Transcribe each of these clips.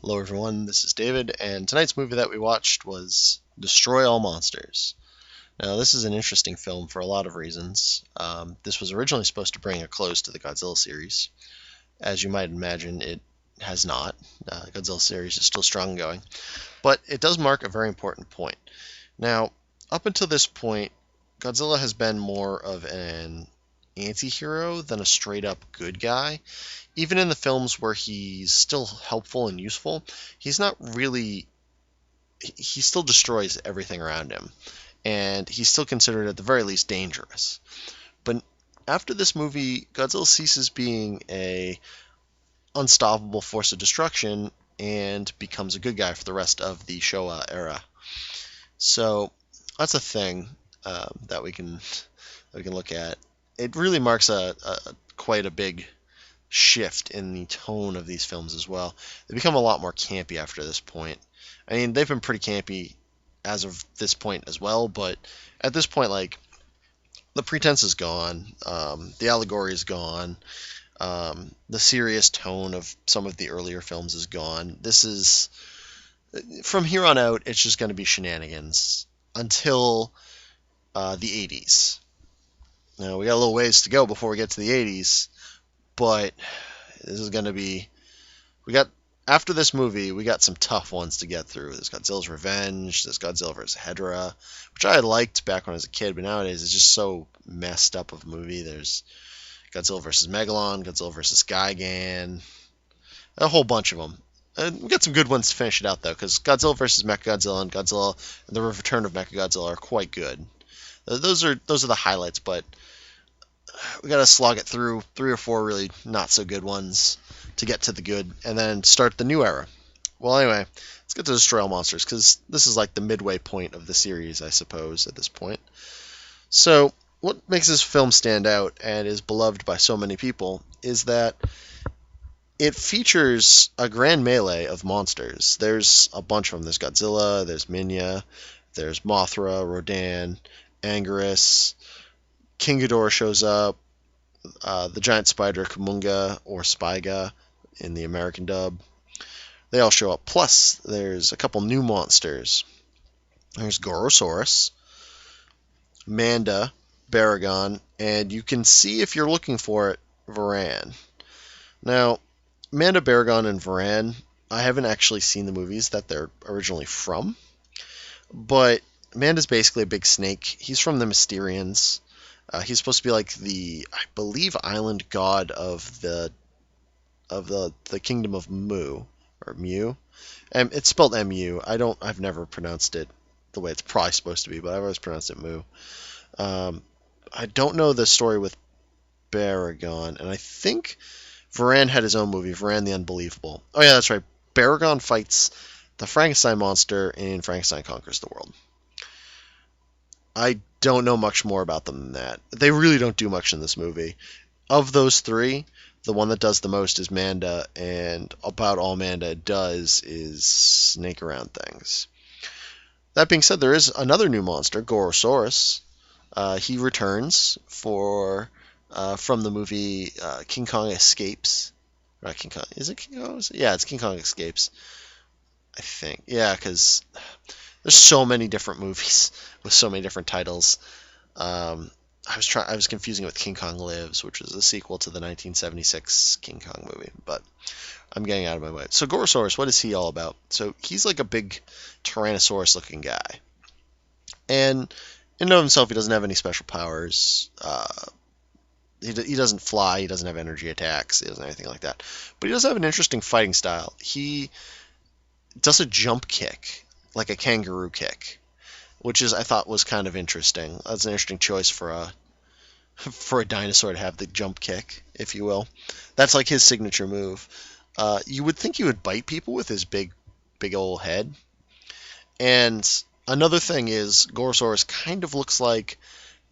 Hello everyone, this is David, and tonight's movie that we watched was Destroy All Monsters. Now, this is an interesting film for a lot of reasons. This was originally supposed to bring a close to the Godzilla series. As you might imagine, it has not. The Godzilla series is still strong and going. But it does mark a very important point. Now, up until this point, Godzilla has been more of an anti-hero than a straight-up good guy. Even in the films where he's still helpful and useful, he's not really. He still destroys everything around him, and he's still considered at the very least dangerous. But after this movie, Godzilla ceases being a unstoppable force of destruction and becomes a good guy for the rest of the Showa era. So that's a thing that we can look at. It really marks a quite a big shift in the tone of these films as well. They become a lot more campy after this point. I mean, they've been pretty campy as of this point as well, but at this point, like, the pretense is gone, the allegory is gone, the serious tone of some of the earlier films is gone. This is, from here on out, it's just going to be shenanigans until the 80s. Now, we got a little ways to go before we get to the 80s, but this is going to be. We got After this movie, we got some tough ones to get through. There's Godzilla's Revenge. There's Godzilla vs. Hedorah, which I had liked back when I was a kid, but nowadays it's just so messed up of a movie. There's Godzilla vs. Megalon, Godzilla vs. Gigan, a whole bunch of them. And we got some good ones to finish it out though, because Godzilla vs. Mechagodzilla and Godzilla and the Return of Mechagodzilla are quite good. Those are the highlights, but we gotta slog it through 3 or 4 really not so good ones to get to the good, and then start the new era. Well, anyway, let's get to Destroy All Monsters, because this is like the midway point of the series, I suppose, at this point. So, what makes this film stand out and is beloved by so many people is that it features a grand melee of monsters. There's a bunch of them. There's Godzilla, there's Minya, there's Mothra, Rodan, Anguirus, King Ghidorah shows up, the giant spider Kumonga, or Spyga in the American dub. They all show up. Plus, there's a couple new monsters. There's Gorosaurus, Manda, Baragon, and you can see if you're looking for it, Varan. Now, Manda, Baragon, and Varan, I haven't actually seen the movies that they're originally from, but Manda's basically a big snake. He's from the Mysterians. He's supposed to be like I believe, island god of the kingdom of Mu, or Mu. It's spelled M-U. I've never pronounced it the way it's probably supposed to be, but I've always pronounced it Mu. I don't know the story with Baragon, and I think Varan had his own movie, Varan the Unbelievable. Oh yeah, that's right. Baragon fights the Frankenstein monster in Frankenstein Conquers the World. I don't know much more about them than that. They really don't do much in this movie. Of those three, the one that does the most is Manda, and about all Manda does is snake around things. That being said, there is another new monster, Gorosaurus. He returns from the movie King Kong Escapes. Right, King Kong. Is it King Kong? Yeah, it's King Kong Escapes. I think. Yeah, because there's so many different movies with so many different titles. I was confusing it with King Kong Lives, which was a sequel to the 1976 King Kong movie, but I'm getting out of my way. So Gorosaurus, what is he all about? So he's like a big Tyrannosaurus-looking guy, and in and of himself, he doesn't have any special powers. He doesn't fly. He doesn't have energy attacks. He doesn't have anything like that. But he does have an interesting fighting style. He does a jump kick, like a kangaroo kick, which I thought was kind of interesting. That's an interesting choice for a dinosaur to have the jump kick, if you will. That's like his signature move. You would think he would bite people with his big old head. And another thing is, Gorosaurus kind of looks like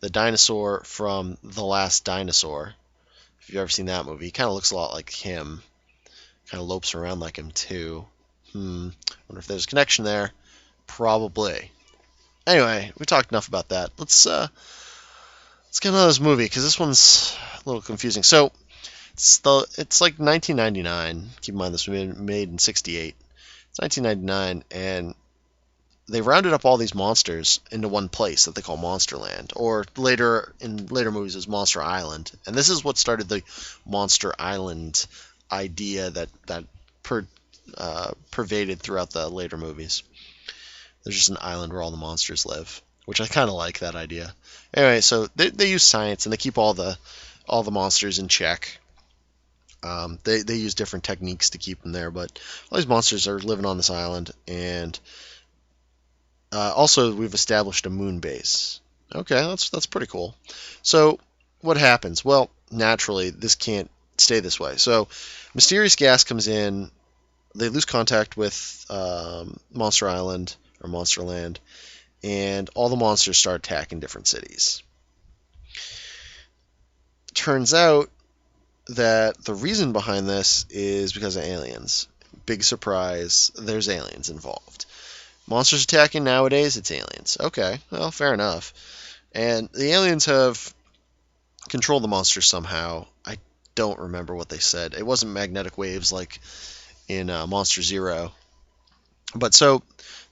the dinosaur from The Last Dinosaur. If you've ever seen that movie, he kind of looks a lot like him. Kind of lopes around like him too. Wonder if there's a connection there. Probably. Anyway, we talked enough about that. Let's get into this movie, because this one's a little confusing. So, it's like 1999. Keep in mind this was made in '68. It's 1999, and they rounded up all these monsters into one place that they call Monsterland, or later in later movies as Monster Island. And this is what started the Monster Island idea that pervaded throughout the later movies. There's just an island where all the monsters live, which I kind of like that idea. Anyway, so they use science and they keep all the monsters in check. They use different techniques to keep them there, but all these monsters are living on this island, and also we've established a moon base. Okay, that's pretty cool. So what happens? Well, naturally this can't stay this way. So mysterious gas comes in. They lose contact with Monster Island or Monsterland, and all the monsters start attacking different cities. Turns out that the reason behind this is because of aliens. Big surprise, there's aliens involved. Monsters attacking nowadays, it's aliens. Okay, well, fair enough. And the aliens have controlled the monsters somehow. I don't remember what they said. It wasn't magnetic waves like in Monster Zero. But so,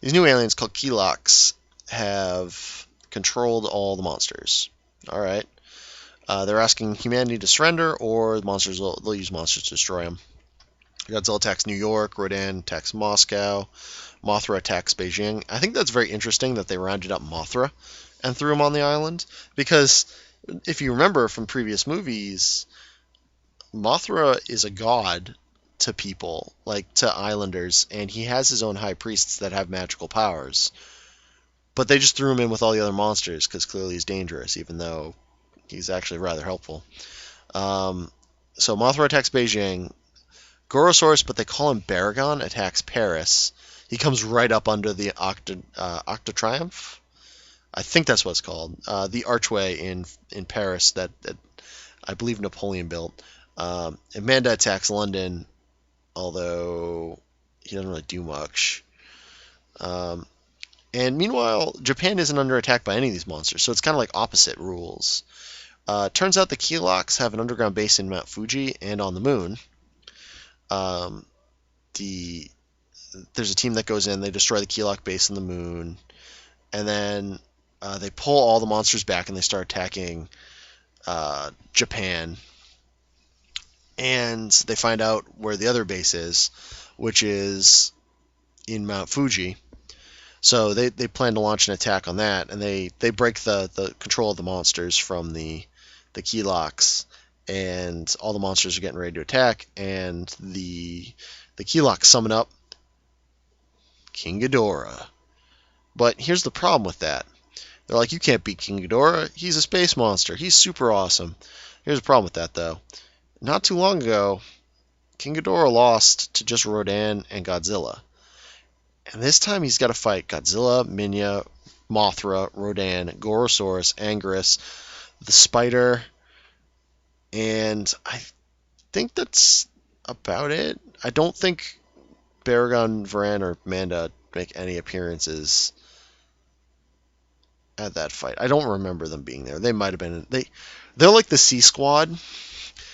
these new aliens called Keloqs have controlled all the monsters. Alright. They're asking humanity to surrender, or the monsters they'll use monsters to destroy them. Godzilla attacks New York, Rodan attacks Moscow, Mothra attacks Beijing. I think that's very interesting that they rounded up Mothra and threw him on the island, because if you remember from previous movies, Mothra is a god to people, like to islanders, and he has his own high priests that have magical powers. But they just threw him in with all the other monsters because clearly he's dangerous, even though he's actually rather helpful. So Mothra attacks Beijing. Gorosaurus, but they call him Baragon, attacks Paris. He comes right up under the Octotriumph. I think that's what it's called. The archway in Paris that I believe Napoleon built. Amanda attacks London, although he doesn't really do much. And meanwhile, Japan isn't under attack by any of these monsters, so it's kind of like opposite rules. Turns out the Keloqs have an underground base in Mount Fuji and on the moon. There's a team that goes in, they destroy the Keloq base on the moon, and then they pull all the monsters back and they start attacking Japan. And they find out where the other base is, which is in Mount Fuji. So they plan to launch an attack on that, and they break the control of the monsters from the Keloqs, and all the monsters are getting ready to attack, and the Keloqs summon up King Ghidorah. But here's the problem with that. They're like, you can't beat King Ghidorah. He's a space monster. He's super awesome. Here's the problem with that, though. Not too long ago, King Ghidorah lost to just Rodan and Godzilla. And this time he's got to fight Godzilla, Minya, Mothra, Rodan, Gorosaurus, Anguirus, the Spider, and I think that's about it. I don't think Baragon, Varan, or Manda make any appearances at that fight. I don't remember them being there. They might have been. They're like the C Squad.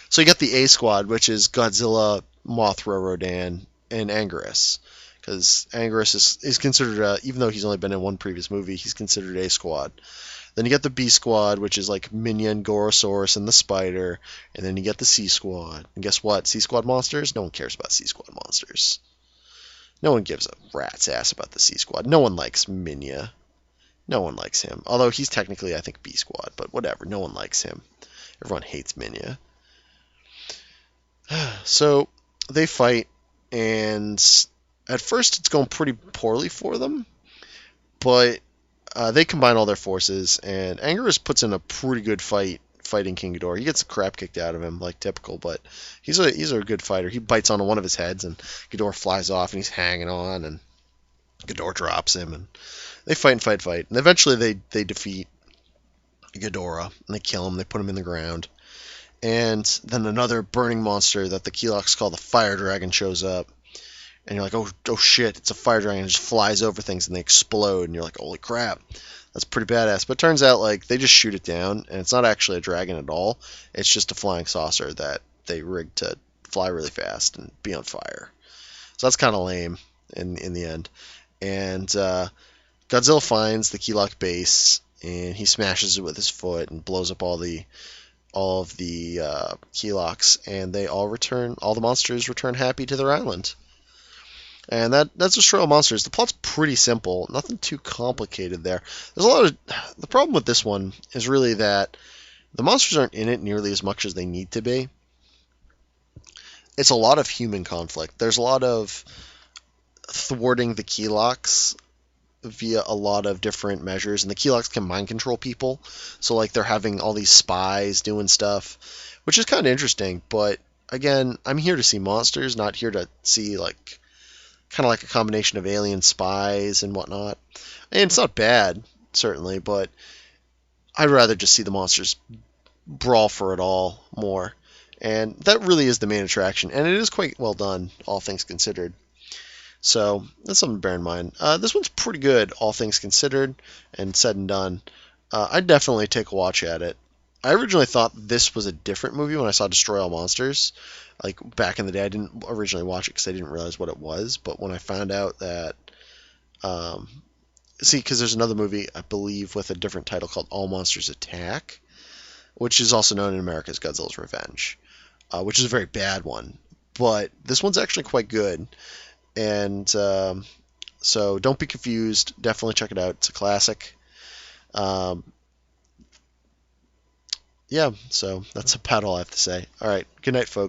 So you got the A Squad, which is Godzilla, Mothra, Rodan, and Anguirus. Because Anguirus is considered, even though he's only been in one previous movie, he's considered A Squad. Then you get the B Squad, which is like Minion, Gorosaurus, and the Spider. And then you get the C Squad. And guess what? C Squad monsters? No one cares about C Squad monsters. No one gives a rat's ass about the C Squad. No one likes Minya. No one likes him. Although he's technically, I think, B Squad. But whatever. No one likes him. Everyone hates Minya. So they fight, and at first it's going pretty poorly for them, but they combine all their forces, and Anguirus puts in a pretty good fight fighting King Ghidorah. He gets the crap kicked out of him, like typical, but he's a good fighter. He bites onto one of his heads, and Ghidorah flies off, and he's hanging on, and Ghidorah drops him, and they fight, and eventually they defeat Ghidorah, and they kill him, they put him in the ground. And then another burning monster that the Keloqs call the Fire Dragon shows up. And you're like, oh shit, it's a fire dragon. It just flies over things and they explode. And you're like, holy crap, that's pretty badass. But it turns out, like, they just shoot it down. And it's not actually a dragon at all. It's just a flying saucer that they rigged to fly really fast and be on fire. So that's kind of lame. in the end. And Godzilla finds the Keylok base and he smashes it with his foot and blows up all of the Keylocks, and they all return. All the monsters return happy to their island. And that's Destroy All Monsters. The plot's pretty simple, nothing too complicated there. There's a lot of the problem with this one is really that the monsters aren't in it nearly as much as they need to be. It's a lot of human conflict. There's a lot of thwarting the Keylocks via a lot of different measures, and the Keylocks can mind control people. So like they're having all these spies doing stuff, which is kind of interesting. But again, I'm here to see monsters, not here to see like kind of like a combination of alien spies and whatnot. And it's not bad, certainly, but I'd rather just see the monsters brawl for it all more. And that really is the main attraction, and it is quite well done, all things considered. So that's something to bear in mind. This one's pretty good, all things considered, and said and done. I'd definitely take a watch at it. I originally thought this was a different movie when I saw Destroy All Monsters. Like back in the day, I didn't originally watch it because I didn't realize what it was. But when I found out that, um, see, because there's another movie I believe with a different title called All Monsters Attack, which is also known in America as Godzilla's Revenge, which is a very bad one. But this one's actually quite good. And so don't be confused. Definitely check it out. It's a classic. Um, yeah, so that's about all I have to say. All right. Good night, folks.